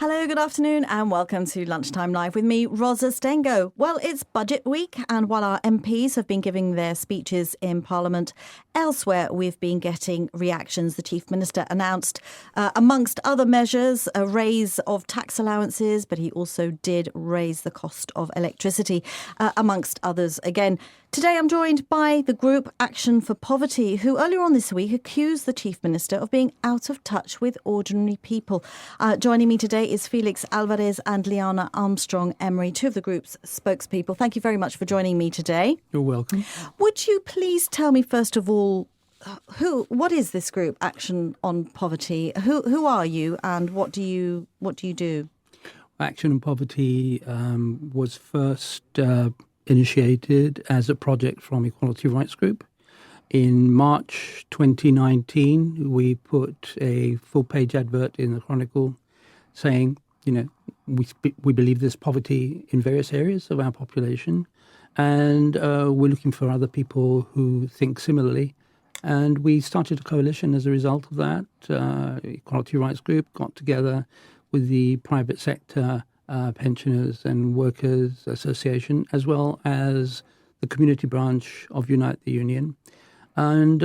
Hello, good afternoon and welcome to Lunchtime Live with me, Ros Astengo. Well, it's budget week and while our MPs have been giving their speeches in Parliament, elsewhere we've been getting reactions. The Chief Minister announced, amongst other measures, a raise of tax allowances, but he also did raise the cost of electricity, amongst others again. Today I'm joined by the group Action for Poverty, who earlier on this week accused the Chief Minister of being out of touch with ordinary people. Joining me today is Felix, Alvarez and Lyana Armstrong-Emergy, two of the group's spokespeople. Thank you very much for joining me today. You're welcome. Would you please tell me, first of all, what is this group Action on Poverty? Who are you and what do you do? Action on Poverty was first initiated as a project from Equality Rights Group. In March 2019, we put a full-page advert in the Chronicle saying, we believe there's poverty in various areas of our population, and we're looking for other people who think similarly. And we started a coalition as a result of that. Equality Rights Group got together with the private sector, Pensioners and Workers Association, as well as the community branch of Unite the Union. And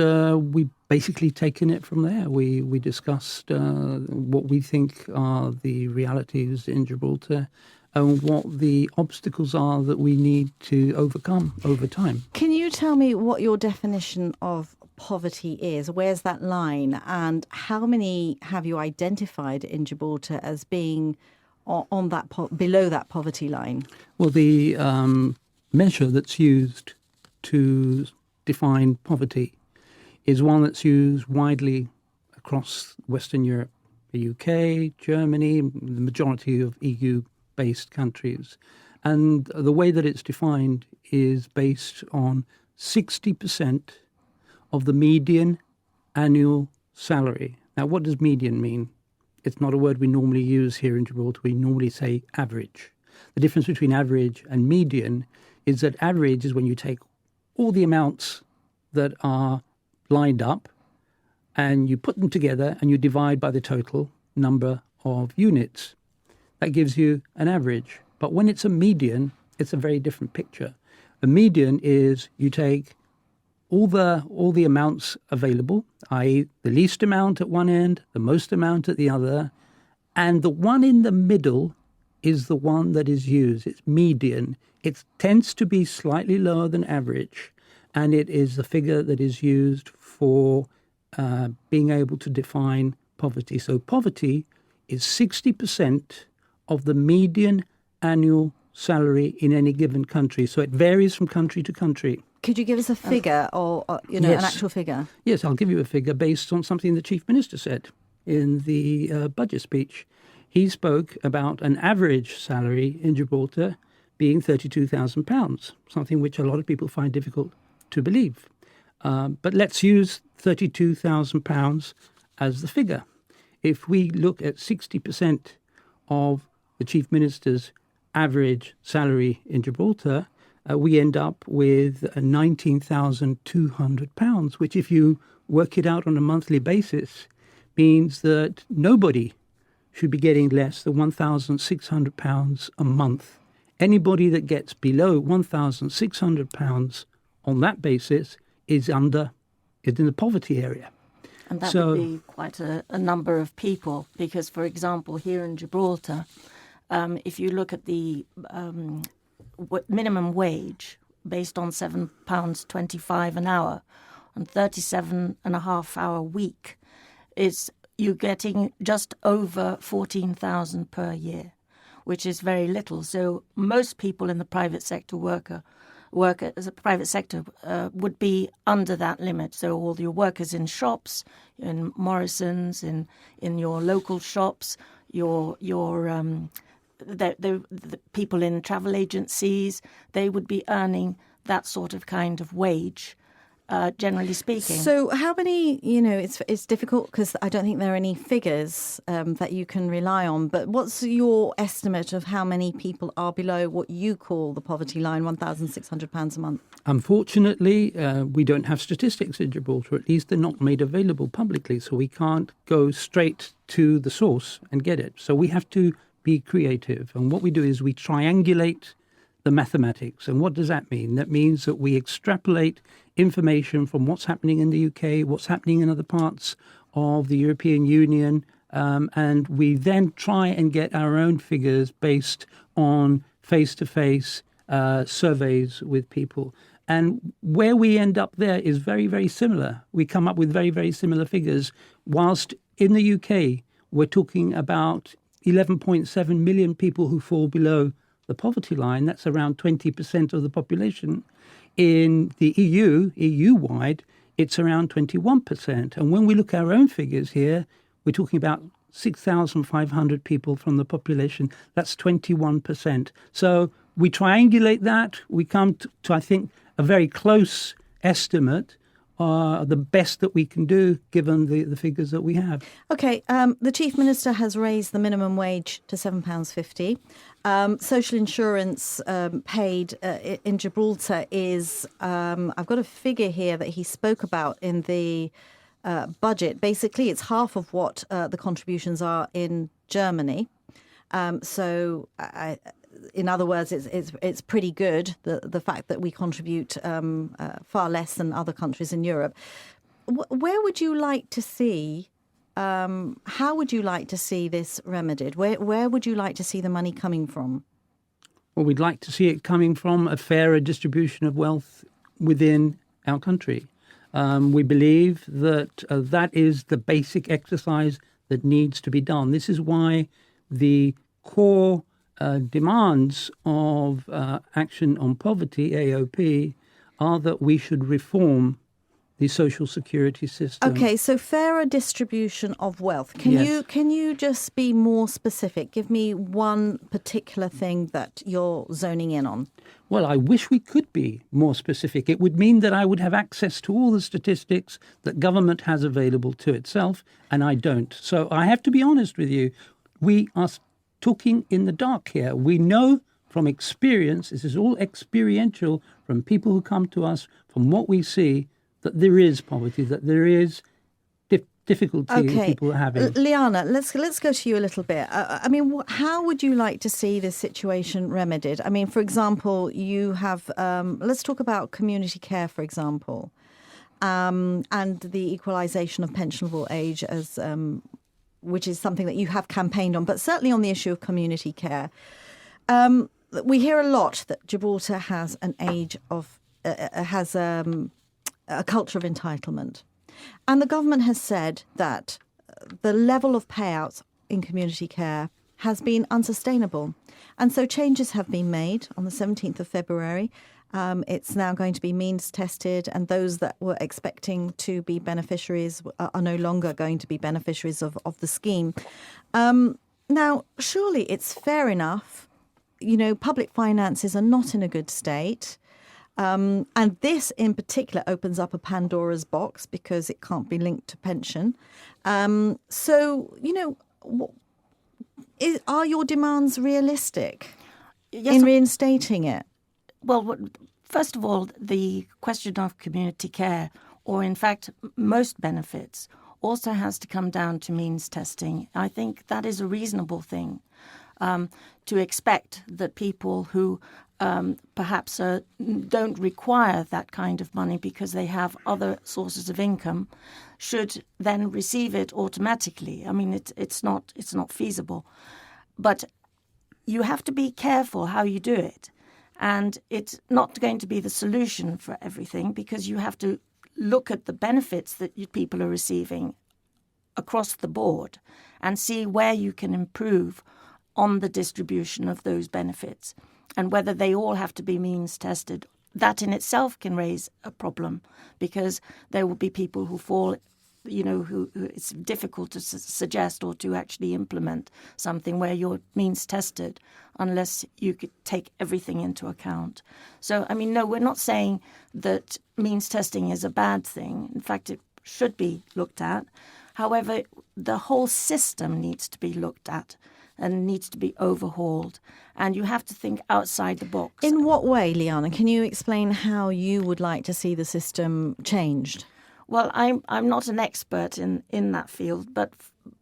we basically taken it from there. We discussed what we think are the realities in Gibraltar and what the obstacles are that we need to overcome over time. Can you tell me what your definition of poverty is? Where's that line? And how many have you identified in Gibraltar as being on that below that poverty line? Well, the measure that's used to define poverty is one that's used widely across Western Europe, the UK, Germany, the majority of EU-based countries. And the way that it's defined is based on 60% of the median annual salary. Now, what does median mean? It's not a word we normally use here in Gibraltar. We normally say average. The difference between average and median is that average is when you take all the amounts that are lined up and you put them together and you divide by the total number of units. That gives you an average. But when it's a median, it's a very different picture. A median is you take all the amounts available, i.e. the least amount at one end, the most amount at the other, and the one in the middle is the one that is used. It's median. It tends to be slightly lower than average, and it is the figure that is used for being able to define poverty. So poverty is 60% of the median annual salary in any given country. So it varies from country to country. Could you give us a figure or yes. an actual figure? Yes, I'll give you a figure based on something the Chief Minister said in the budget speech. He spoke about an average salary in Gibraltar being £32,000, something which a lot of people find difficult to believe. But let's use £32,000 as the figure. If we look at 60% of the Chief Minister's average salary in Gibraltar, we end up with £19,200, which if you work it out on a monthly basis, means that nobody should be getting less than £1,600 a month. Anybody that gets below £1,600 on that basis is in the poverty area. And that would be quite a number of people because, for example, here in Gibraltar, if you look at the minimum wage based on £7.25 an hour on 37.5-hour week, you're getting just over 14,000 per year, which is very little. So most people in the private sector work as a private sector would be under that limit. So all your workers in shops, in Morrison's, in your local shops, the people in travel agencies, they would be earning that sort of kind of wage, generally speaking. So how many, it's difficult because I don't think there are any figures that you can rely on, but what's your estimate of how many people are below what you call the poverty line, £1,600 a month? Unfortunately, we don't have statistics in Gibraltar. At least they're not made available publicly, so we can't go straight to the source and get it. So we have to be creative. And what we do is we triangulate the mathematics. And what does that mean? That means that we extrapolate information from what's happening in the UK, what's happening in other parts of the European Union, and we then try and get our own figures based on face-to-face surveys with people. And where we end up there is very, very similar. We come up with very, very similar figures, whilst in the UK, we're talking about 11.7 million people who fall below the poverty line. That's around 20% of the population. In the EU-wide, it's around 21%. And when we look at our own figures here, we're talking about 6,500 people from the population. That's 21%. So we triangulate that. We come to I think, a very close estimate, the best that we can do given the figures that we have. OK, the Chief Minister has raised the minimum wage to £7.50. Social insurance paid in Gibraltar is, I've got a figure here that he spoke about in the budget. Basically, it's half of what the contributions are in Germany. In other words, it's pretty good, the fact that we contribute far less than other countries in Europe. Where would you like to see, how would you like to see this remedied? Where would you like to see the money coming from? Well, we'd like to see it coming from a fairer distribution of wealth within our country. We believe that that is the basic exercise that needs to be done. This is why the core demands of Action on Poverty, AOP, are that we should reform the social security system. OK, so fairer distribution of wealth. Can you just be more specific? Give me one particular thing that you're zoning in on. Well, I wish we could be more specific. It would mean that I would have access to all the statistics that government has available to itself, and I don't. So I have to be honest with you. We are talking in the dark here. We know from experience, this is all experiential from people who come to us, from what we see, that there is poverty, that there is difficulty people are having. Lyana, let's go to you a little bit. How would you like to see this situation remedied? I mean, for example, you have, let's talk about community care, for example, and the equalisation of pensionable age as which is something that you have campaigned on, but certainly on the issue of community care. We hear a lot that Gibraltar has an age of, has a culture of entitlement. And the government has said that the level of payouts in community care has been unsustainable. And so changes have been made on the 17th of February. It's now going to be means tested, and those that were expecting to be beneficiaries are no longer going to be beneficiaries of the scheme. Now, surely it's fair enough. You know, public finances are not in a good state. And this in particular opens up a Pandora's box because it can't be linked to pension. So, you know, are your demands realistic in reinstating it? Well, first of all, the question of community care, or in fact, most benefits, also has to come down to means testing. I think that is a reasonable thing to expect that people who perhaps don't require that kind of money because they have other sources of income should then receive it automatically. I mean, it's not feasible. But you have to be careful how you do it. And it's not going to be the solution for everything because you have to look at the benefits that people are receiving across the board and see where you can improve on the distribution of those benefits and whether they all have to be means tested. That in itself can raise a problem because there will be people who fall, you know, who it's difficult to suggest or to actually implement something where you're means tested unless you could take everything into account. So, I mean, no, we're not saying that means testing is a bad thing. In fact, it should be looked at. However, the whole system needs to be looked at and needs to be overhauled. And you have to think outside the box. In what way, Lyana? Can you explain how you would like to see the system changed? Well, I'm not an expert in that field, but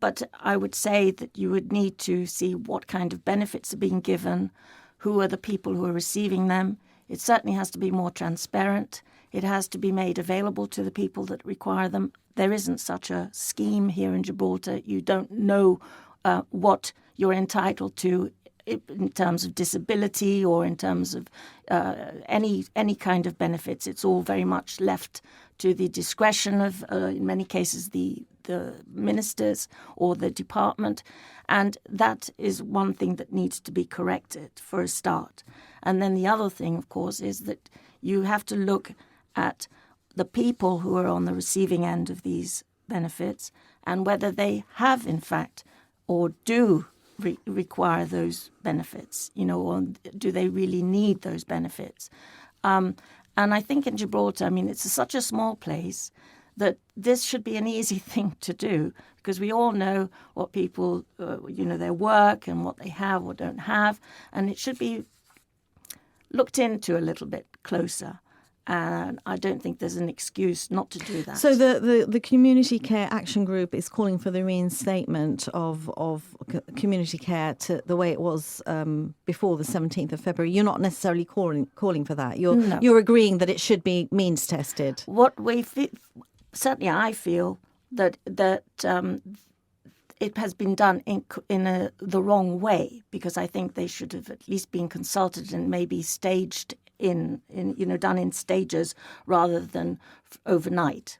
But I would say that you would need to see what kind of benefits are being given, who are the people who are receiving them. It certainly has to be more transparent. It has to be made available to the people that require them. There isn't such a scheme here in Gibraltar. You don't know what you're entitled to in terms of disability or in terms of any kind of benefits. It's all very much left to the discretion of, in many cases, the ministers or the department. And that is one thing that needs to be corrected for a start. And then the other thing, of course, is that you have to look at the people who are on the receiving end of these benefits and whether they have, in fact, or do require those benefits, or do they really need those benefits? And I think in Gibraltar, it's such a small place that this should be an easy thing to do because we all know what people, their work and what they have or don't have, and it should be looked into a little bit closer. And I don't think there's an excuse not to do that. So the Community Care Action Group is calling for the reinstatement of community care to the way it was before the 17th of February. You're not necessarily calling for that. You're agreeing that it should be means tested. What we certainly I feel that it has been done in the wrong way, because I think they should have at least been consulted and maybe staged done in stages rather than overnight.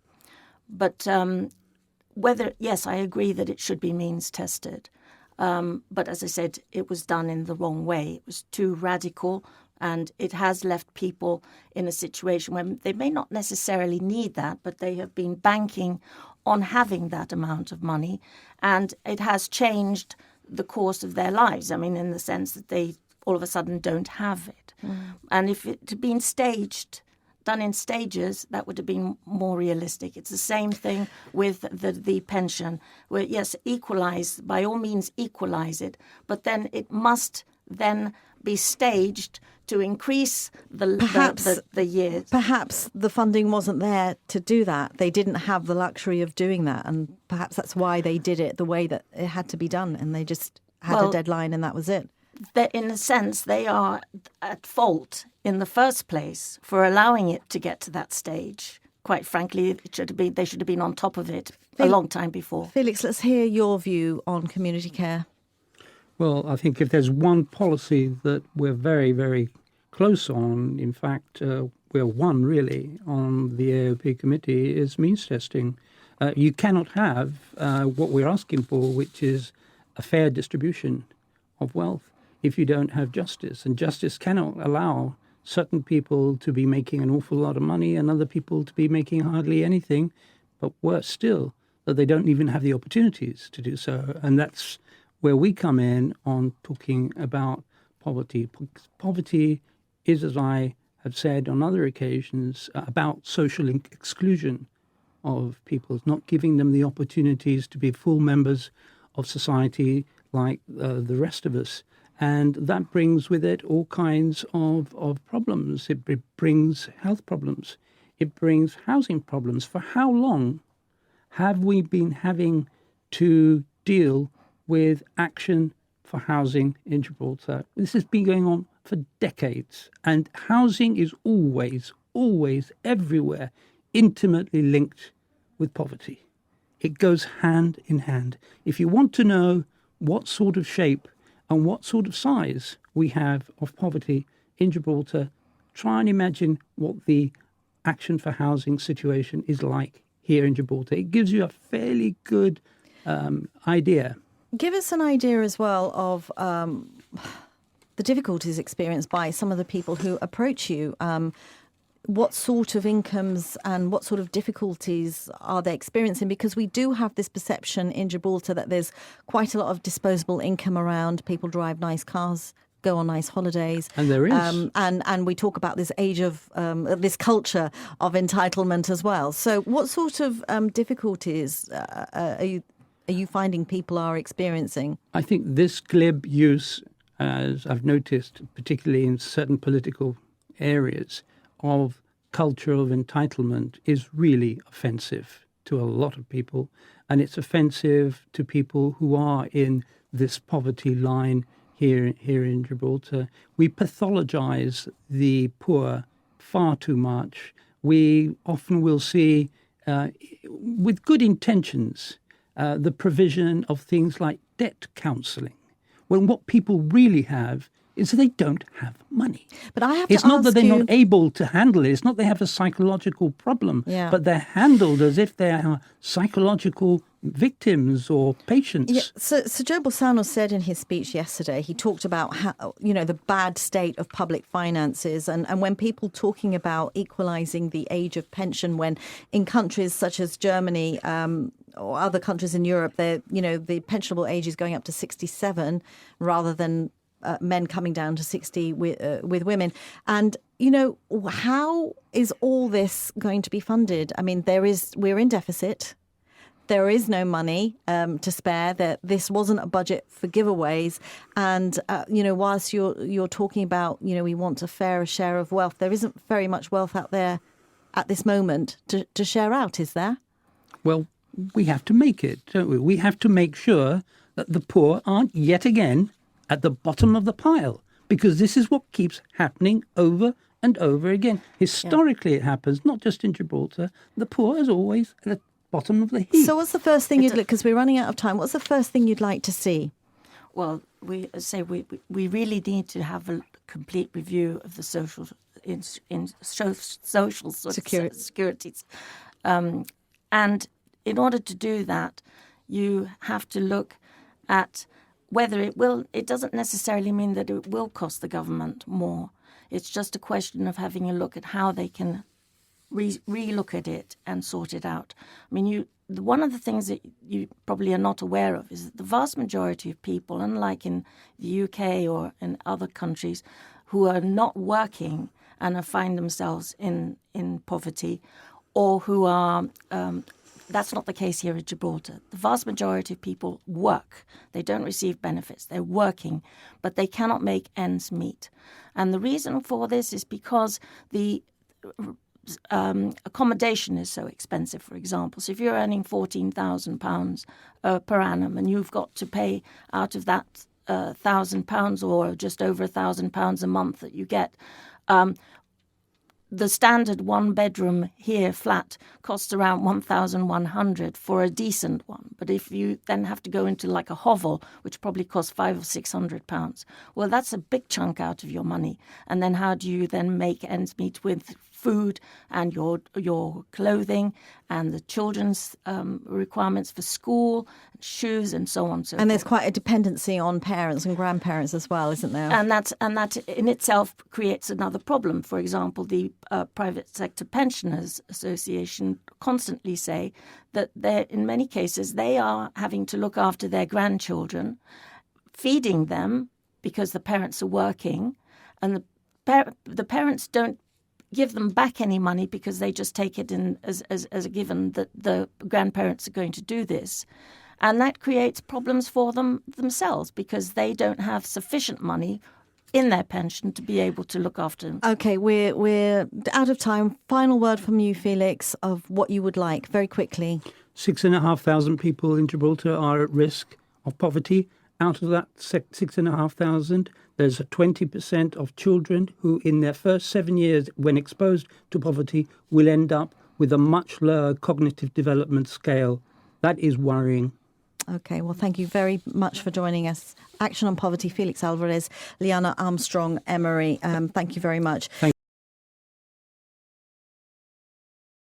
But yes, I agree that it should be means tested. But as I said, it was done in the wrong way. It was too radical, and it has left people in a situation where they may not necessarily need that, but they have been banking on having that amount of money, and it has changed the course of their lives. In the sense that they all of a sudden don't have it. And if it had been done in stages, that would have been more realistic. It's the same thing with the pension, where, yes, by all means equalise it, but then it must then be staged to increase the years. Perhaps the funding wasn't there to do that. They didn't have the luxury of doing that, and perhaps that's why they did it the way that it had to be done, and they just had a deadline and that was it. In a sense, they are at fault in the first place for allowing it to get to that stage. Quite frankly, they should have been on top of it a long time before. Felix, let's hear your view on community care. Well, I think if there's one policy that we're very, very close on, in fact, we're one really on the AOP committee, is means testing. You cannot have what we're asking for, which is a fair distribution of wealth, if you don't have justice. And justice cannot allow certain people to be making an awful lot of money and other people to be making hardly anything, but worse still, that they don't even have the opportunities to do so. And that's where we come in on talking about poverty. Poverty is, as I have said on other occasions, about social exclusion of people, not giving them the opportunities to be full members of society like the rest of us. And that brings with it all kinds of problems. It brings health problems. It brings housing problems. For how long have we been having to deal with action for housing in Gibraltar? This has been going on for decades. And housing is always, everywhere, intimately linked with poverty. It goes hand in hand. If you want to know what sort of shape and what sort of size we have of poverty in Gibraltar, try and imagine what the action for housing situation is like here in Gibraltar. It gives you a fairly good idea. Give us an idea as well of the difficulties experienced by some of the people who approach you. What sort of incomes and what sort of difficulties are they experiencing? Because we do have this perception in Gibraltar that there's quite a lot of disposable income around. People drive nice cars, go on nice holidays. And there is. And we talk about this age of, this culture of entitlement as well. So what sort of difficulties are you finding people are experiencing? I think this glib use, as I've noticed, particularly in certain political areas, of culture of entitlement is really offensive to a lot of people. and it's offensive to people who are in this poverty line here in Gibraltar. We pathologize the poor far too much. We often will see, with good intentions, the provision of things like debt counselling, when what people really have is they don't have money. But I have It's to not ask that they're you... not able to handle it. It's not they have a psychological problem, Yeah. but they're handled as if they are psychological victims or patients. Yeah, so Joe Bolsano said in his speech yesterday, he talked about how, the bad state of public finances, and when people talking about equalising the age of pension, when in countries such as Germany or other countries in Europe, the pensionable age is going up to 67 rather than men coming down to 60 with women. And, how is all this going to be funded? I mean, we're in deficit. There is no money to spare. That this wasn't a budget for giveaways, and whilst you're talking about we want a fairer share of wealth, there isn't very much wealth out there at this moment to share out, is there? Well, we have to make it, don't we? We have to make sure that the poor aren't yet again at the bottom of the pile, because this is what keeps happening over and over again. Historically, It happens not just in Gibraltar. The poor is always at the bottom of the heap. So what's the first thing because we're running out of time, what's the first thing you'd like to see? Well, we really need to have a complete review of the social securities. And in order to do that, you have to look at whether it doesn't necessarily mean that it will cost the government more. It's just a question of having a look at how they can re-look at it and sort it out. I mean, one of the things that you probably are not aware of is that the vast majority of people, unlike in the UK or in other countries, who are not working and find themselves in poverty, or who are... that's not the case here at Gibraltar. The vast majority of people work. They don't receive benefits. They're working, but they cannot make ends meet. And the reason for this is because the accommodation is so expensive, for example. So if you're earning £14,000 per annum and you've got to pay out of that £1,000 or just over £1,000 a month that you get, the standard one-bedroom here flat costs around 1,100 for a decent one. But if you then have to go into like a hovel, which probably costs £500 or £600, well, that's a big chunk out of your money. And then how do you then make ends meet with food and your clothing and the children's requirements for school, shoes, and so on. And there's quite a dependency on parents and grandparents as well, isn't there? And that in itself creates another problem. For example, the Private Sector Pensioners Association constantly say that in many cases they are having to look after their grandchildren, feeding them because the parents are working, and the parents don't give them back any money because they just take it in as a given that the grandparents are going to do this. And that creates problems for themselves because they don't have sufficient money in their pension to be able to look after them. OK, we're out of time. Final word from you, Felix, of what you would like, very quickly. 6,500 people in Gibraltar are at risk of poverty. Out of that 6,500, there's a 20% of children who in their first 7 years, when exposed to poverty, will end up with a much lower cognitive development scale. That is worrying. OK, well, thank you very much for joining us. Action on Poverty, Felix Alvarez, Lyana Armstrong-Emergy. Thank you very much.